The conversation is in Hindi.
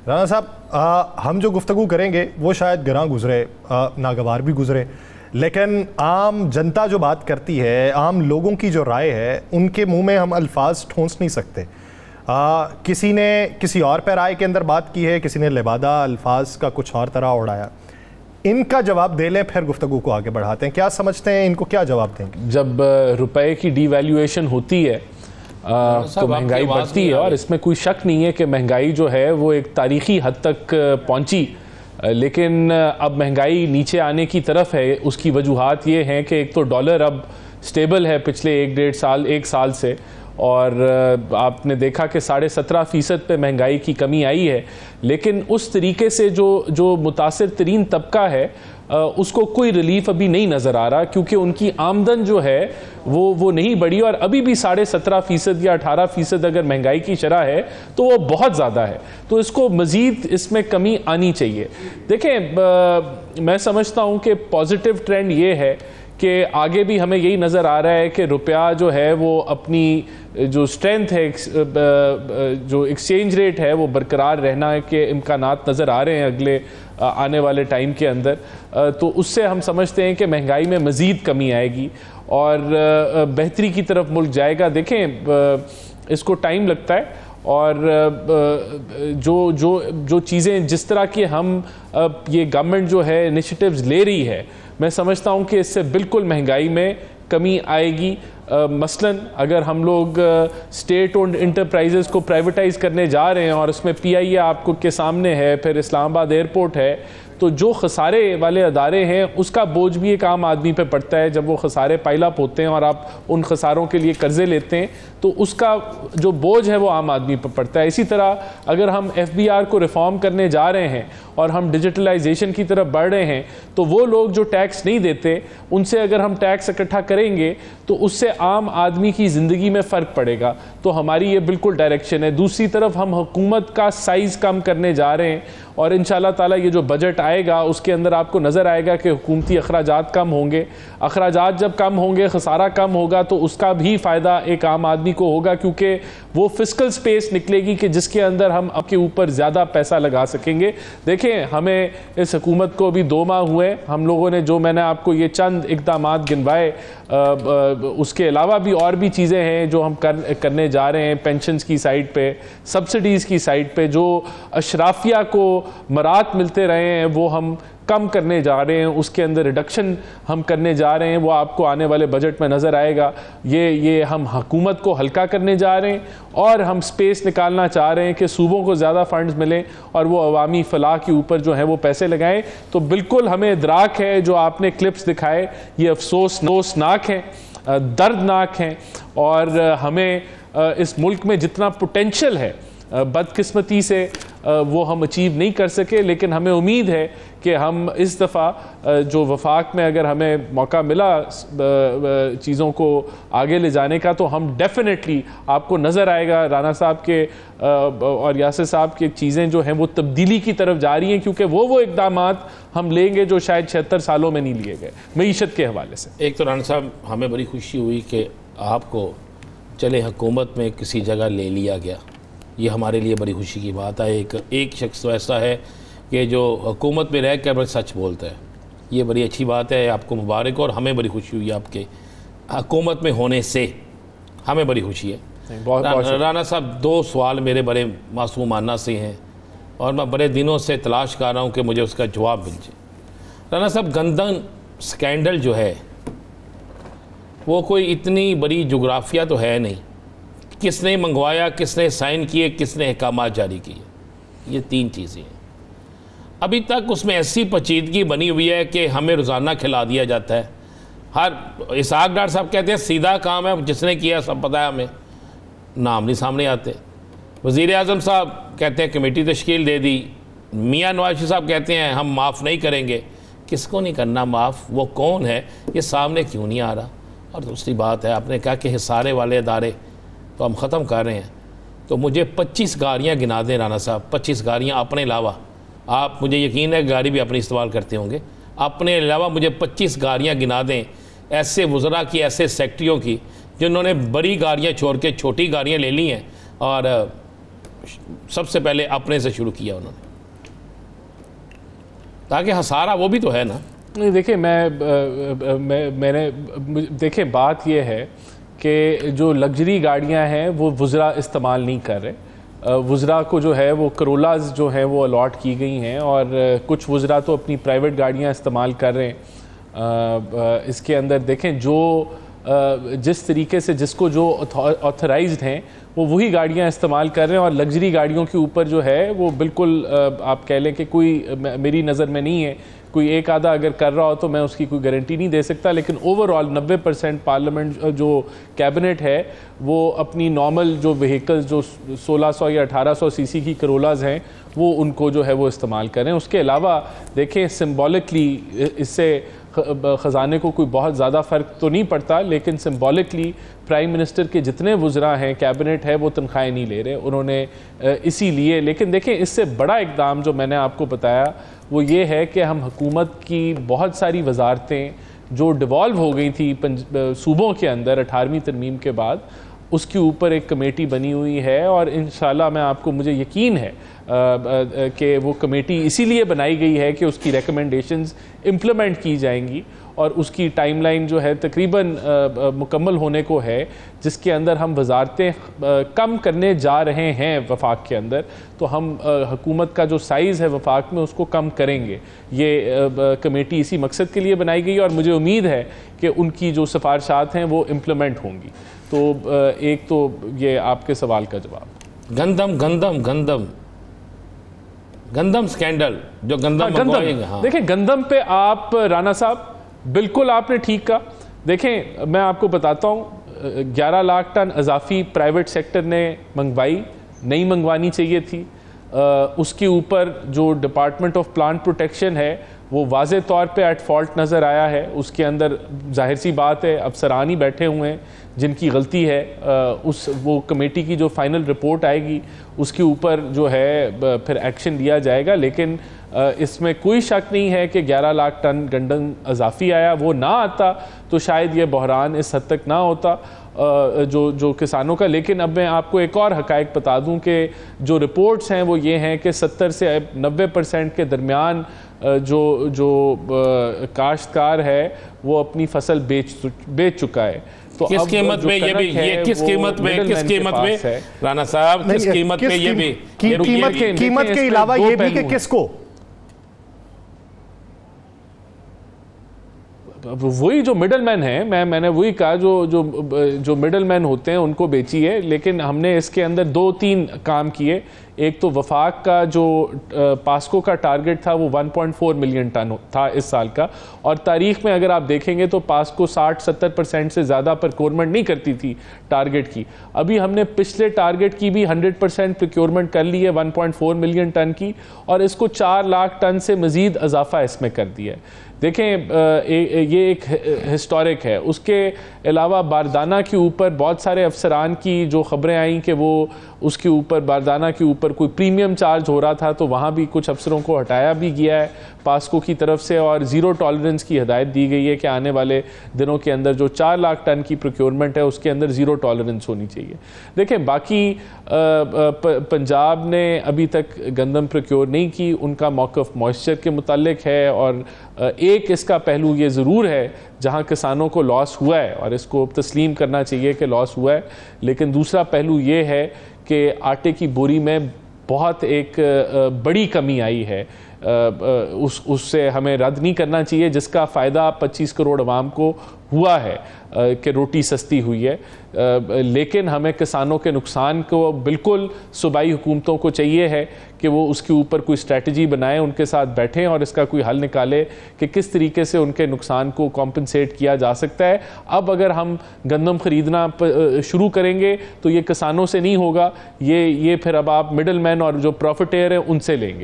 राना साहब, हम जो गुफ्तगू करेंगे वो शायद गरां गुजरे, नागवार भी गुजरे, लेकिन आम जनता जो बात करती है, आम लोगों की जो राय है, उनके मुंह में हम अल्फाज ठोंस नहीं सकते। किसी ने किसी और पे राय के अंदर बात की है, किसी ने लिबादा अल्फाज का कुछ और तरह उड़ाया। इनका जवाब दे लें, फिर गुफ्तगू को आगे बढ़ाते हैं। क्या समझते हैं, इनको क्या जवाब देंगे? जब रुपए की डीवैल्यूएशन होती है तो महंगाई बढ़ती है, और इसमें कोई शक नहीं है कि महंगाई जो है वो एक तारीखी हद तक पहुंची, लेकिन अब महंगाई नीचे आने की तरफ है। उसकी वजूहात ये हैं कि एक तो डॉलर अब स्टेबल है पिछले एक साल से, और आपने देखा कि 17.5% पे महंगाई की कमी आई है, लेकिन उस तरीके से जो मुतासिर तरीन तबका है उसको कोई रिलीफ अभी नहीं नज़र आ रहा, क्योंकि उनकी आमदन जो है वो नहीं बढ़ी, और अभी भी 17.5% या 18% अगर महंगाई की शरह है तो वो बहुत ज़्यादा है। तो इसको मज़ीद इसमें कमी आनी चाहिए। देखें, मैं समझता हूँ कि पॉजिटिव ट्रेंड ये है कि आगे भी हमें यही नज़र आ रहा है कि रुपया जो है वो अपनी जो स्ट्रेंथ है, जो एक्सचेंज रेट है, वो बरकरार रहना के इम्कानात नज़र आ रहे हैं अगले आने वाले टाइम के अंदर। तो उससे हम समझते हैं कि महंगाई में मज़ीद कमी आएगी और बेहतरी की तरफ मुल्क जाएगा। देखें, इसको टाइम लगता है, और जो चीज़ें जिस तरह की हम ये गवर्नमेंट जो है इनिशिएटिव्स ले रही है, मैं समझता हूँ कि इससे बिल्कुल महंगाई में कमी आएगी। मसलन अगर हम लोग स्टेट ओन्ड इंटरप्राइजेज़ को प्राइवेटाइज़ करने जा रहे हैं और उसमें PIA आपको के सामने है, फिर इस्लामाबाद एयरपोर्ट है, तो जो खसारे वाले अदारे हैं उसका बोझ भी एक आम आदमी पे पड़ता है। जब वो खसारे पाइलअप होते हैं और आप उन खसारों के लिए कर्जे लेते हैं तो उसका जो बोझ है वो आम आदमी पर पड़ता है। इसी तरह अगर हम FBR को रिफॉर्म करने जा रहे हैं और हम डिजिटलाइजेशन की तरफ बढ़ रहे हैं, तो वो लोग जो टैक्स नहीं देते उनसे अगर हम टैक्स इकट्ठा करेंगे तो उससे आम आदमी की ज़िंदगी में फ़र्क पड़ेगा। तो हमारी ये बिल्कुल डायरेक्शन है। दूसरी तरफ हम हुकूमत का साइज़ कम करने जा रहे हैं, और इंशाल्लाह ताला ये जो बजट आएगा उसके अंदर आपको नज़र आएगा कि हुकूमती अखराजात कम होंगे। अखराजात जब कम होंगे, खसारा कम होगा, तो उसका भी फ़ायदा एक आम आदमी को होगा, क्योंकि वो फिस्कल स्पेस निकलेगी कि जिसके अंदर हम आपके ऊपर ज़्यादा पैसा लगा सकेंगे। देखें, हमें इस हुकूमत को अभी 2 माह हुए, हम लोगों ने जो मैंने आपको ये चंद इक़दामात गिनवाए, उसके अलावा भी और भी चीज़ें हैं जो हम करने जा रहे हैं। पेंशन्स की साइड पे, सब्सिडीज़ की साइड पे जो अशराफिया को मरात मिलते रहे हैं वो हम कम करने जा रहे हैं, उसके अंदर रिडक्शन हम करने जा रहे हैं, वो आपको आने वाले बजट में नज़र आएगा। ये हम हुकूमत को हल्का करने जा रहे हैं, और हम स्पेस निकालना चाह रहे हैं कि सूबों को ज़्यादा फंड्स मिलें और वो अवामी फलाह के ऊपर जो है वो पैसे लगाएं। तो बिल्कुल हमें इदराक है, जो आपने क्लिप्स दिखाए ये अफसोसनाक हैं, दर्दनाक हैं, और हमें इस मुल्क में जितना पोटेंशल है बदकिस्मती से वो हम अचीव नहीं कर सके। लेकिन हमें उम्मीद है कि हम इस दफ़ा जो वफाक में अगर हमें मौका मिला चीज़ों को आगे ले जाने का, तो हम डेफिनेटली आपको नज़र आएगा राना साहब के और यासिर साहब की चीज़ें जो हैं वो तब्दीली की तरफ जा रही हैं, क्योंकि वो इक़दामात हम लेंगे जो शायद 76 सालों में नहीं लिए गए मीशत के हवाले से। एक तो राना साहब, हमें बड़ी खुशी हुई कि आपको चले हुकूमत में किसी जगह ले लिया गया, ये हमारे लिए बड़ी खुशी की बात है। एक शख्स तो ऐसा है कि जो हुकूमत में रह कर बड़ा सच बोलता है, ये बड़ी अच्छी बात है। आपको मुबारक, और हमें बड़ी खुशी हुई आपके हुकूमत में होने से, हमें बड़ी खुशी है। राना साहब, 2 सवाल मेरे बड़े मासूमाना से हैं और मैं बड़े दिनों से तलाश कर रहा हूँ कि मुझे उसका जवाब मिल जाए। राना साहब, गंदन स्कैंडल जो है वो कोई इतनी बड़ी जोग्राफिया तो है नहीं। किसने मंगवाया, किसने साइन किए, किसने अहकामात जारी किए, ये 3 चीज़ें हैं। अभी तक उसमें ऐसी पेचीदगी बनी हुई है कि हमें रोज़ाना खिला दिया जाता है। हर इसहाक डार साहब कहते हैं सीधा काम है, जिसने किया सब पता है, हमें नाम नहीं सामने आते। वज़ीर आज़म साहब कहते हैं कमेटी तश्कील दे दी। मियाँ नवाज शरीफ साहब कहते हैं हम माफ़ नहीं करेंगे। किसको नहीं करना माफ़, वो कौन है, ये सामने क्यों नहीं आ रहा। और दूसरी बात है, आपने कहा कि हिसारे वाले अदारे तो हम ख़त्म कर रहे हैं, तो मुझे 25 गाड़ियाँ गिना दें राना साहब, 25 गाड़ियाँ अपने अलावा। आप, मुझे यकीन है गाड़ी भी अपनी इस्तेमाल करते होंगे, अपने अलावा मुझे 25 गाड़ियाँ गिना दें ऐसे वज़रा की, ऐसे सेक्रेटरियों की जिन्होंने बड़ी गाड़ियाँ छोड़ के छोटी गाड़ियाँ ले ली हैं और सबसे पहले अपने से शुरू किया उन्होंने, ताकि हसारा वो भी तो है ना। नहीं देखिए, मैंने देखिए बात यह है कि जो लग्जरी गाड़ियां हैं वो वुज़रा इस्तेमाल नहीं कर रहे। वुज़रा को जो है वो करोलाज जो हैं वो अलॉट की गई हैं और कुछ वुज़रा तो अपनी प्राइवेट गाड़ियां इस्तेमाल कर रहे हैं। इसके अंदर देखें जो जिस तरीके से जिसको जो ऑथराइज्ड हैं वो वही गाड़ियां इस्तेमाल कर रहे हैं, और लग्जरी गाड़ियों के ऊपर जो है वो बिल्कुल आप कह लें कि कोई मेरी नज़र में नहीं है, कोई एक आधा अगर कर रहा हो तो मैं उसकी कोई गारंटी नहीं दे सकता, लेकिन ओवरऑल 90% पार्लियामेंट जो कैबिनेट है वो अपनी नॉर्मल जो व्हीकल्स जो 1600 या 1800 सीसी की करोलाज हैं वो उनको जो है वो इस्तेमाल करें। उसके अलावा देखें सिंबॉलिकली इससे ख़जाने को कोई बहुत ज़्यादा फ़र्क तो नहीं पड़ता, लेकिन सिंबॉलिकली प्राइम मिनिस्टर के जितने वुज़रा हैं, कैबिनेट है, वो तनख्वाहें नहीं ले रहे उन्होंने इसीलिए। लेकिन देखें इससे बड़ा इक़दाम जो मैंने आपको बताया वो ये है कि हम हुकूमत की बहुत सारी वजारतें जो डिवॉल्व हो गई थी सूबों के अंदर 18वीं तरमीम के बाद, उसके ऊपर एक कमेटी बनी हुई है, और इंशाल्लाह मैं आपको मुझे यकीन है कि वो कमेटी इसीलिए बनाई गई है कि उसकी रिकमेंडेशंस इम्प्लीमेंट की जाएंगी, और उसकी टाइमलाइन जो है तकरीबन मुकम्मल होने को है, जिसके अंदर हम वजारतें कम करने जा रहे हैं वफाक के अंदर। तो हम हुकूमत का जो साइज़ है वफाक में उसको कम करेंगे। ये कमेटी इसी मकसद के लिए बनाई गई है, और मुझे उम्मीद है कि उनकी जो सिफारिशात हैं वो इम्प्लीमेंट होंगी। तो एक तो ये आपके सवाल का जवाब। गंदम स्कैंडल जो गंदम देखिए गंदम पे आप राना साहब बिल्कुल आपने ठीक कहा। देखें मैं आपको बताता हूँ 11 लाख टन अजाफी प्राइवेट सेक्टर ने मंगवाई, नहीं मंगवानी चाहिए थी। उसके ऊपर जो डिपार्टमेंट ऑफ प्लांट प्रोटेक्शन है वो वाज़े तौर पे एट फॉल्ट नज़र आया है। उसके अंदर जाहिर सी बात है अफसरान ही बैठे हुए हैं जिनकी गलती है। वो कमेटी की जो फाइनल रिपोर्ट आएगी उसके ऊपर जो है फिर एक्शन लिया जाएगा, लेकिन इसमें कोई शक नहीं है कि 11 लाख टन गंदम अजाफी आया। वो ना आता तो शायद ये बहरान इस हद तक ना होता जो किसानों का। लेकिन अब मैं आपको एक और हकायक बता दूं कि जो रिपोर्ट्स हैं वो ये हैं कि 70 से 90% के दरमियान जो काश्तकार है वो अपनी फसल बेच चुका है। तो किस कीमत में ये किस कीमत में राना साहब, किस कीमत में ये भी कीमत के अलावा ये भी कि किसको, वही जो मिडल मैन है, मैंने वही कहा जो मिडल मैन होते हैं उनको बेची है। लेकिन हमने इसके अंदर 2-3 काम किए। एक तो वफाक का जो पास्को का टारगेट था वो 1.4 मिलियन टन था इस साल का, और तारीख में अगर आप देखेंगे तो पास्को 60-70% से ज़्यादा प्रोक्योरमेंट नहीं करती थी टारगेट की। अभी हमने पिछले टारगेट की भी 100% प्रोक्योरमेंट कर ली है 1.4 मिलियन टन की, और इसको 4 लाख टन से मज़ीद इजाफा इसमें कर दिया है। देखें ये एक हिस्टोरिक है। उसके अलावा बारदाना के ऊपर बहुत सारे अफसरान की जो ख़बरें आई कि वो उसके ऊपर बारदाना के ऊपर कोई प्रीमियम चार्ज हो रहा था, तो वहाँ भी कुछ अफसरों को हटाया भी गया है पास्को की तरफ से, और ज़ीरो टॉलरेंस की हिदायत दी गई है कि आने वाले दिनों के अंदर जो 4 लाख टन की प्रोक्योरमेंट है उसके अंदर ज़ीरो टॉलरेंस होनी चाहिए। देखें बाकी पंजाब ने अभी तक गंदम प्रोक्योर नहीं की, उनका मौक़िफ़ मॉइस्चर के मुतालिक है, और एक इसका पहलू ये ज़रूर है जहाँ किसानों को लॉस हुआ है और इसको तस्लीम करना चाहिए कि लॉस हुआ है, लेकिन दूसरा पहलू ये है कि आटे की बोरी में बहुत एक बड़ी कमी आई है। उससे हमें रद्द नहीं करना चाहिए, जिसका फ़ायदा 25 करोड़ अवाम को हुआ है कि रोटी सस्ती हुई है। लेकिन हमें किसानों के नुकसान को बिल्कुल सूबाई हुकूमतों को चाहिए है कि वो उसके ऊपर कोई स्ट्रेटजी बनाएं, उनके साथ बैठें और इसका कोई हल निकाले कि किस तरीके से उनके नुकसान को कॉम्पनसेट किया जा सकता है। अब अगर हम गंदम ख़रीदना शुरू करेंगे तो ये किसानों से नहीं होगा, ये फिर अब आप मिडल मैन और जो प्रॉफिटेयर हैं उनसे लेंगे।